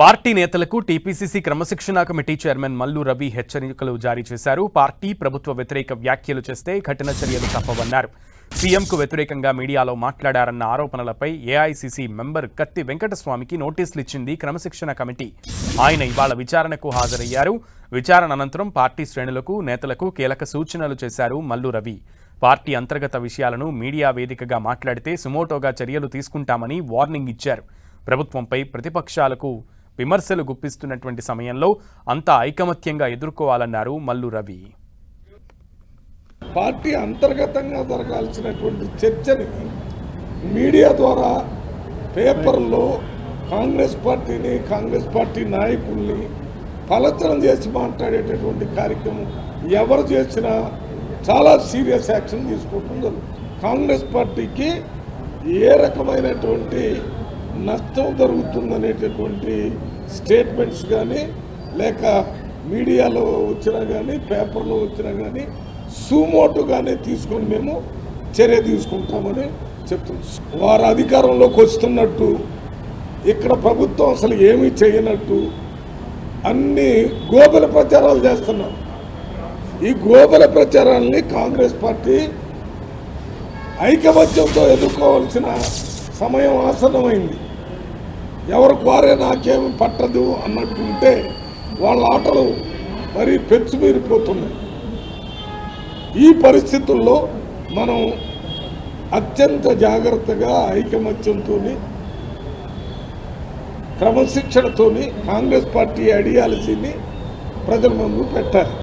Party నేతలకు TPCC క్రమశిక్షణా committee chairman Mallu Ravi హెచ్చరికలు జారీ చేశారు. పార్టీ ప్రభుత్వ వ్యతిరేక వ్యాఖ్యలు చేస్తే కఠిన చర్యలు తప్పవన్నారు. సీఎంకు వ్యతిరేకంగా మీడియాలో మాట్లాడారన్న ఆరోపణలపై ఏఐసీసీ మెంబర్ కత్తి వెంకటస్వామికి నోటీసులు ఇచ్చింది క్రమశిక్షణ కమిటీ. ఆయన ఇవాళ విచారణకు హాజరయ్యారు. విచారణ అనంతరం పార్టీ శ్రేణులకు, నేతలకు కీలక సూచనలు చేశారు మల్లు రవి. పార్టీ అంతర్గత విషయాలను మీడియా వేదికగా మాట్లాడితే సుమోటోగా చర్యలు తీసుకుంటామని వార్నింగ్ ఇచ్చారు. ప్రభుత్వంపై ప్రతిపక్షాలకు విమర్శలు గుప్పిస్తున్నటువంటి సమయంలో అంతా ఐకమత్యంగా ఎదుర్కోవాలన్నారు మల్లు రవి. పార్టీ అంతర్గతంగా జరగాల్సినటువంటి చర్చని మీడియా ద్వారా పేపర్లో కాంగ్రెస్ పార్టీని, కాంగ్రెస్ పార్టీ నాయకుల్ని పలచనం చేసి మాట్లాడేటటువంటి కార్యక్రమం ఎవరు చేసినా చాలా సీరియస్ యాక్షన్ తీసుకోవటం జరుగుతుంది. కాంగ్రెస్ పార్టీకి ఏ రకమైనటువంటి నష్టం జరుగుతుందనేటటువంటి స్టేట్మెంట్స్ కానీ, లేక మీడియాలో వచ్చినా కానీ, పేపర్లో వచ్చినా కానీ సుమోటుగానే తీసుకొని మేము చర్య తీసుకుంటామని చెప్తున్నాం. వారు అధికారంలోకి వస్తున్నట్టు, ఇక్కడ ప్రభుత్వం అసలు ఏమీ చేయనట్టు అన్ని గోబెల ప్రచారాలు చేస్తున్నారు. ఈ గోబెల ప్రచారాలని కాంగ్రెస్ పార్టీ ఐకమత్యంతో ఎదుర్కోవాల్సిన సమయం ఆసన్నమైంది. ఎవరికి వారే నాకేమి పట్టదు అన్నట్టుంటే వాళ్ళ ఆటలు మరీ పెచ్చుమీరిపోతున్నాయి. ఈ పరిస్థితుల్లో మనం అత్యంత జాగ్రత్తగా ఐకమత్యంతో, క్రమశిక్షణతో కాంగ్రెస్ పార్టీ ఐడియాలజీని ప్రజల ముందు పెట్టాలి.